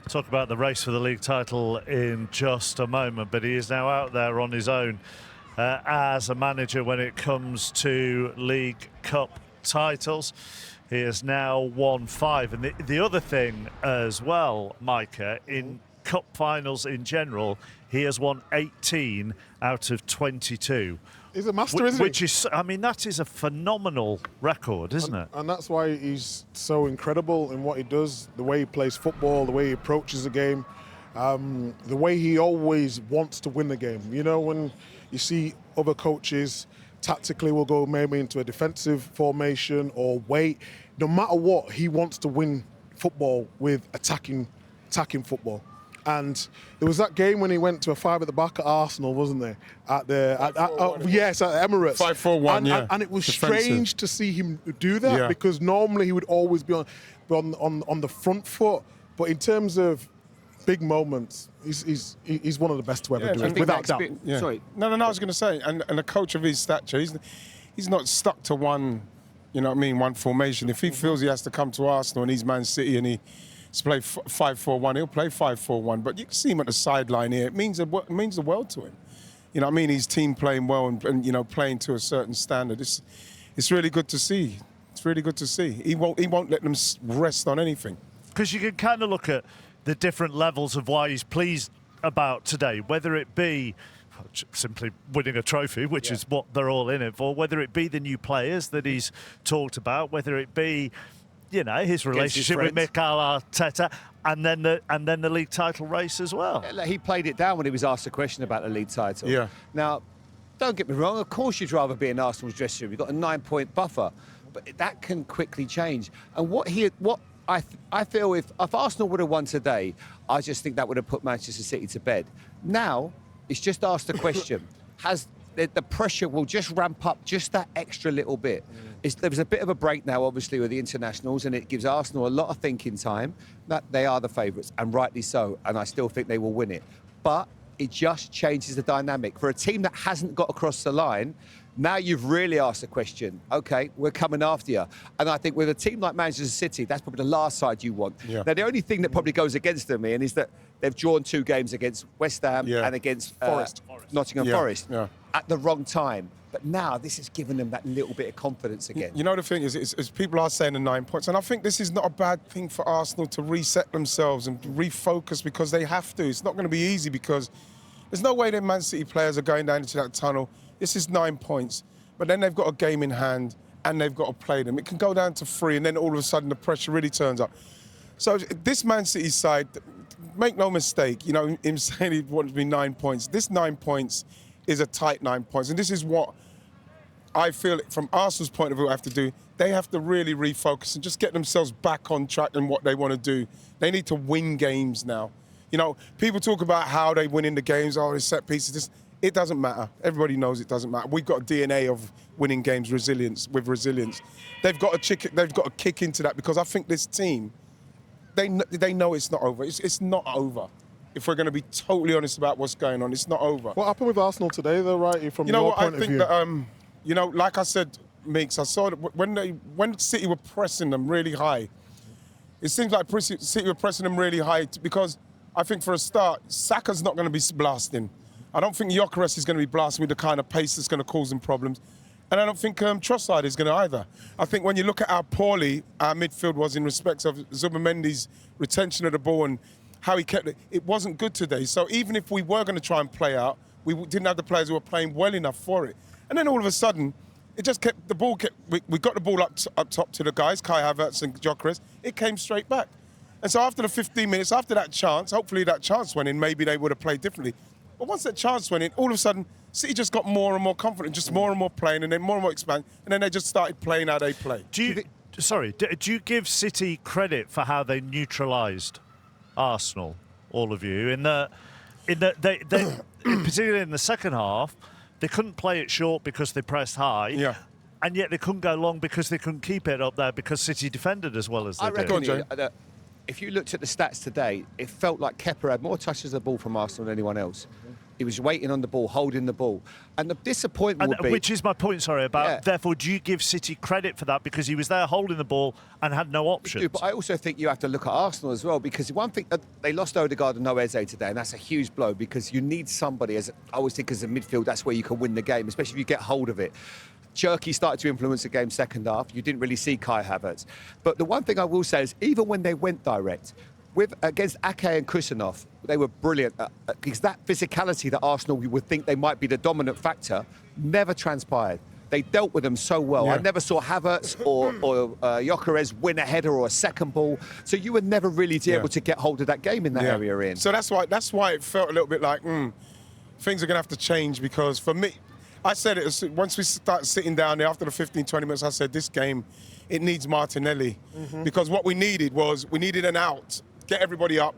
Talk about the race for the league title in just a moment, but he is now out there on his own as a manager when it comes to League Cup titles. He has now won 5. And the other thing as well, Micah, in cup finals in general, he has won 18 out of 22. He's a master, isn't he? Which is, I mean, that is a phenomenal record, isn't it? And that's why he's so incredible in what he does, the way he plays football, the way he approaches the game, the way he always wants to win the game. You know, when you see other coaches tactically will go maybe into a defensive formation or wait, no matter what, he wants to win football with attacking football. And there was that game when he went to a 5 at the back at Arsenal, wasn't there? Yes, at Emirates. 5-4-1, and it was defensive. strange to see him do that because normally he would always be on the front foot. But in terms of big moments, he's one of the best to ever do it, without doubt. Sorry. No, I was going to say, and a coach of his stature, he's not stuck to one, you know what I mean, one formation. If he feels he has to come to Arsenal and he's Man City and he play 5-4-1, he'll play 5-4-1. But you can see him at the sideline here. It means the world to him. You know what I mean? His team playing well and you know, playing to a certain standard. It's really good to see. It's really good to see. He won't let them rest on anything. Because you can kind of look at the different levels of why he's pleased about today, whether it be simply winning a trophy, which is what they're all in it for, whether it be the new players that he's talked about, whether it be, you know, his relationship with Mikel Arteta, and then the league title race as well. He played it down when he was asked a question about the league title. Yeah. Now, don't get me wrong, of course you'd rather be in Arsenal's dressing room. You've got a 9-point buffer, but that can quickly change. And what I feel if Arsenal would have won today, I just think that would have put Manchester City to bed. Now, it's just asked a question. The pressure will just ramp up just that extra little bit. There was a bit of a break now, obviously, with the internationals, and it gives Arsenal a lot of thinking time. That they are the favourites, and rightly so, and I still think they will win it. But it just changes the dynamic. For a team that hasn't got across the line, now you've really asked the question, OK, we're coming after you. And I think with a team like Manchester City, that's probably the last side you want. Yeah. Now, the only thing that probably goes against them, Ian, is that they've drawn 2 games against West Ham and against Nottingham Forest at the wrong time. But now this has given them that little bit of confidence again. You know, the thing is people are saying the 9 points, and I think this is not a bad thing for Arsenal to reset themselves and refocus, because they have to. It's not going to be easy, because there's no way that Man City players are going down into that tunnel. This is 9 points, but then they've got a game in hand and they've got to play them. It can go down to 3, and then all of a sudden the pressure really turns up. So this Man City side, make no mistake, you know, him saying he wants to be 9 points. This 9 points is a tight 9 points, and this is what I feel from Arsenal's point of view have to do. They have to really refocus and just get themselves back on track in what they want to do. They need to win games now. You know, people talk about how they win in the games, the set pieces. It doesn't matter. Everybody knows it doesn't matter. We've got a DNA of winning games, resilience. They've got to kick into that, because I think this team, they know it's not over. It's not over. If we're going to be totally honest about what's going on, it's not over. What happened with Arsenal today, though, right? From your point of view? That, you know, like I said, Meeks, I saw that when City were pressing them really high, it seems like City were pressing them really high because I think for a start, Saka's not going to be blasting. I don't think Gyökeres is going to be blasting with the kind of pace that's going to cause them problems. And I don't think Trossard is going to either. I think when you look at how poorly our midfield was in respect of Zubimendi's retention of the ball and how he kept it wasn't good today. So even if we were going to try and play out, we didn't have the players who were playing well enough for it. And then all of a sudden, it just kept the ball. We got the ball up top to the guys, Kai Havertz and Gyökeres. It came straight back. And so after the 15 minutes, after that chance, hopefully that chance went in, maybe they would have played differently. But once that chance went in, all of a sudden, City just got more and more confident, just more and more playing, and then more and more expand, and then they just started playing how they play. Do you give City credit for how they neutralised Arsenal, all of you, in that they particularly in the second half, they couldn't play it short because they pressed high, and yet they couldn't go long because they couldn't keep it up there because City defended as well as they did. I reckon if you looked at the stats today, it felt like Kepa had more touches of the ball from Arsenal than anyone else. He was waiting on the ball, holding the ball. And the disappointment would be... Which is my point, sorry, about, therefore, do you give City credit for that? Because he was there holding the ball and had no options. But I also think you have to look at Arsenal as well, because one thing, they lost Odegaard and no Eze today, and that's a huge blow, because you need somebody, as I always think as a midfield, that's where you can win the game, especially if you get hold of it. Cherky started to influence the game second half. You didn't really see Kai Havertz. But the one thing I will say is, even when they went direct, against Ake and Kusanov, they were brilliant, because that physicality that Arsenal would think they might be the dominant factor never transpired. They dealt with them so well. Yeah. I never saw Havertz or Gyökeres win a header or a second ball. So you were never really able to get hold of that game in that area, Ian. So that's why it felt a little bit like, things are going to have to change, because for me, I said it, once we started sitting down there after the 15, 20 minutes, I said, this game, it needs Martinelli. Because what we needed an out. Get everybody up,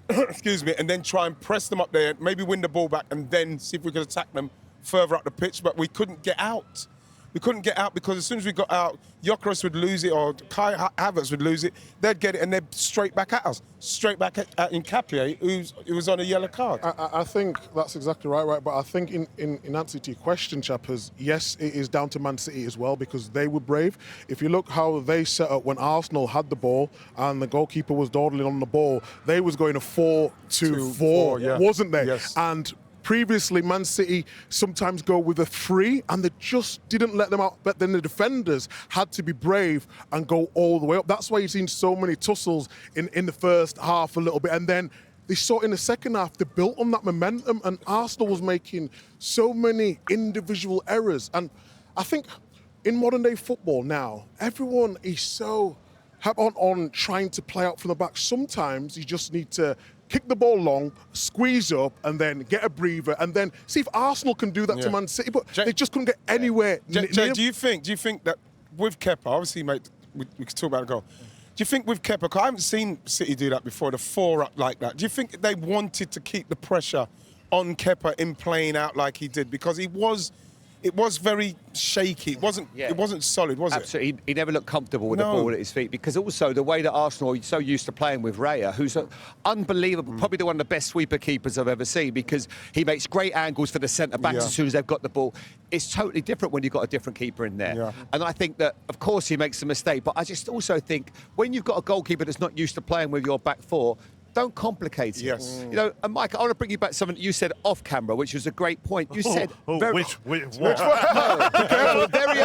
excuse me, and then try and press them up there, maybe win the ball back, and then see if we could attack them further up the pitch. But we couldn't get out. We couldn't get out, because as soon as we got out, Gyökeres would lose it, or Kai Havertz would lose it. They'd get it, and they'd straight back at us. Straight back at Nkapie, who was on a yellow card. I think that's exactly right. But I think in answer to your question, Chappers, yes, it is down to Man City as well, because they were brave. If you look how they set up when Arsenal had the ball and the goalkeeper was dawdling on the ball, they was going a 4-2-4, wasn't they? Yes. And previously, Man City sometimes go with a 3, and they just didn't let them out. But then the defenders had to be brave and go all the way up. That's why you've seen so many tussles in the first half a little bit. And then they saw in the second half, they built on that momentum, and Arsenal was making so many individual errors. And I think in modern day football now, everyone is so on trying to play out from the back. Sometimes you just need to kick the ball long, squeeze up, and then get a breather, and then see if Arsenal can do that to Man City. But they just couldn't get anywhere near. Do you think that with Kepa, obviously, mate, we could talk about a goal. Do you think with Kepa, because I haven't seen City do that before, the 4 up like that. Do you think they wanted to keep the pressure on Kepa in playing out like he did? Because it was very shaky. It wasn't solid, was it? Absolutely. He never looked comfortable with the ball at his feet, because also the way that Arsenal are so used to playing with Raya, who's unbelievable, probably one of the best sweeper keepers I've ever seen, because he makes great angles for the centre-backs as soon as they've got the ball. It's totally different when you've got a different keeper in there. Yeah. And I think that, of course, he makes a mistake, but I just also think when you've got a goalkeeper that's not used to playing with your back 4, don't complicate it. Yes. You know, and Mike, I want to bring you back something you said off camera, which was a great point. You said... Which one? Very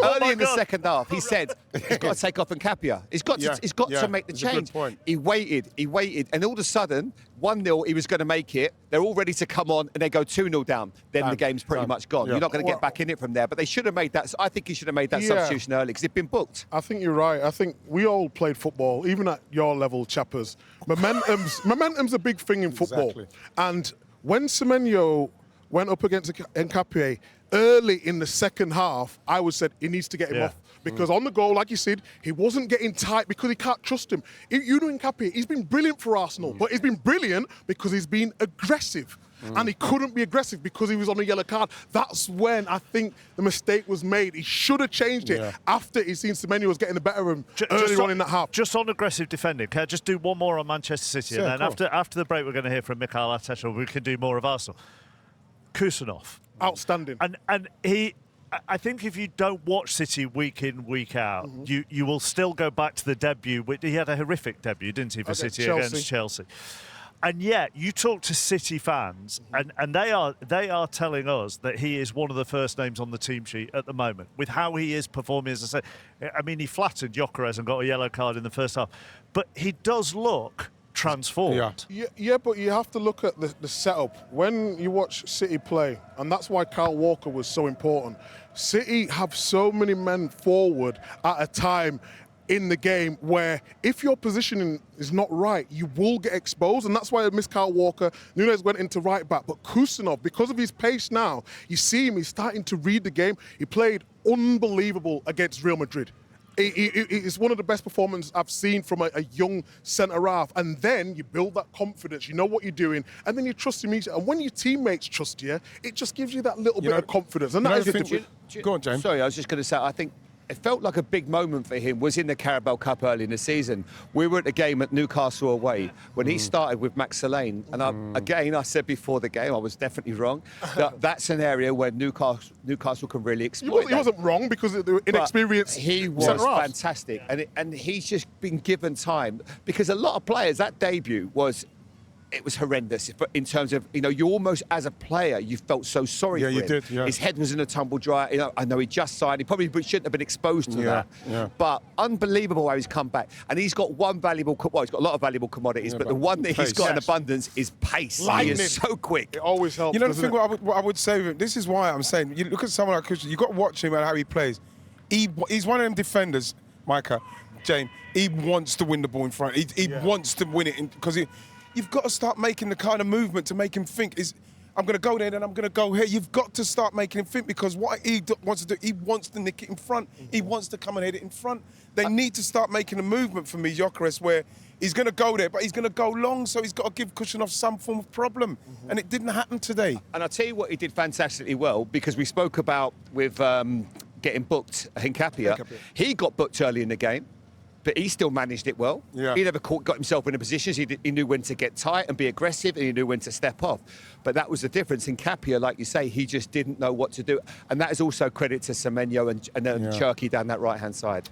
early in the second half, he said he's got to take off Nkapie. He's got to make the change. He waited, and all of a sudden, 1-0, he was going to make it. They're all ready to come on, and they go 2-0 down. Then the game's pretty much gone. You're not going to get back in it from there. But they should have made that. I think he should have made that substitution early, because it'd been booked. I think you're right. I think we all played football, even at your level, Chappers. Momentum's a big thing in football. Exactly. And when Semenyo went up against Nkapie early in the second half, I would said he needs to get him off. Because on the goal, like you said, he wasn't getting tight because he can't trust him. You know Nkapie, he's been brilliant for Arsenal, but he's been brilliant because he's been aggressive. And he couldn't be aggressive because he was on a yellow card. That's when I think the mistake was made. He should have changed it after he's seen Semenyo was getting the better of him earlier on in that half. Just on aggressive defending, can I just do one more on Manchester City? And then after the break, we're going to hear from Mikel Arteta. We can do more of Arsenal. Kusanov. Outstanding. And he... I think if you don't watch City week in, week out, you will still go back to the debut. He had a horrific debut, didn't he, for City against Chelsea? And yet, you talk to City fans, and they are telling us that he is one of the first names on the team sheet at the moment. With how he is performing, as I said, I mean, he flattered Gyökeres and got a yellow card in the first half. But he does look transformed. Yeah, but you have to look at the setup. When you watch City play, and that's why Kyle Walker was so important, City have so many men forward at a time in the game where if your positioning is not right, you will get exposed, and that's why I miss Kyle Walker. Núñez went into right back, but Kusanov, because of his pace now, you see him, he's starting to read the game. He played unbelievable against Real Madrid. It's one of the best performances I've seen from a young centre-half. And then you build that confidence, you know what you're doing, and then you trust him. And when your teammates trust you, it just gives you that little bit of confidence. And that is Go on, James. Sorry, I was just going to say, I think it felt like a big moment for him was in the Carabao Cup early in the season. We were at the game at Newcastle away when he started with Max Lane. And I said before the game, I was definitely wrong, that's an area where Newcastle can really exploit. He wasn't wrong because of the inexperienced. He was fantastic. And he's just been given time. Because a lot of players, that debut was horrendous in terms of, you almost, as a player, you felt so sorry for him. Yeah, you did, yeah. His head was in a tumble dryer. I know he just signed. He probably shouldn't have been exposed to that. Yeah. But unbelievable how he's come back. And he's got one valuable, he's got a lot of valuable commodities, but the one that he's got in abundance is pace. Lightning. He is so quick. It always helps. You know the thing, what I would say with him, this is why I'm saying, you look at someone like Christian, you've got to watch him and how he plays. He's one of them defenders, Micah, Jane, he wants to win the ball in front. He wants to win it because you've got to start making the kind of movement to make him think I'm going to go there, then I'm going to go here. You've got to start making him think because what he wants to do, he wants to nick it in front. He wants to come and hit it in front. They need to start making a movement for me, Gyökeres, where he's going to go there, but he's going to go long, so he's got to give Kushner some form of problem. And it didn't happen today. And I'll tell you what he did fantastically well, because we spoke about with getting booked, Hincapia. He got booked early in the game. But he still managed it well. Yeah. He never got himself in a position. He knew when to get tight and be aggressive, and he knew when to step off. But that was the difference. In Capia, like you say, he just didn't know what to do. And that is also credit to Semenyo and Cherky down that right-hand side.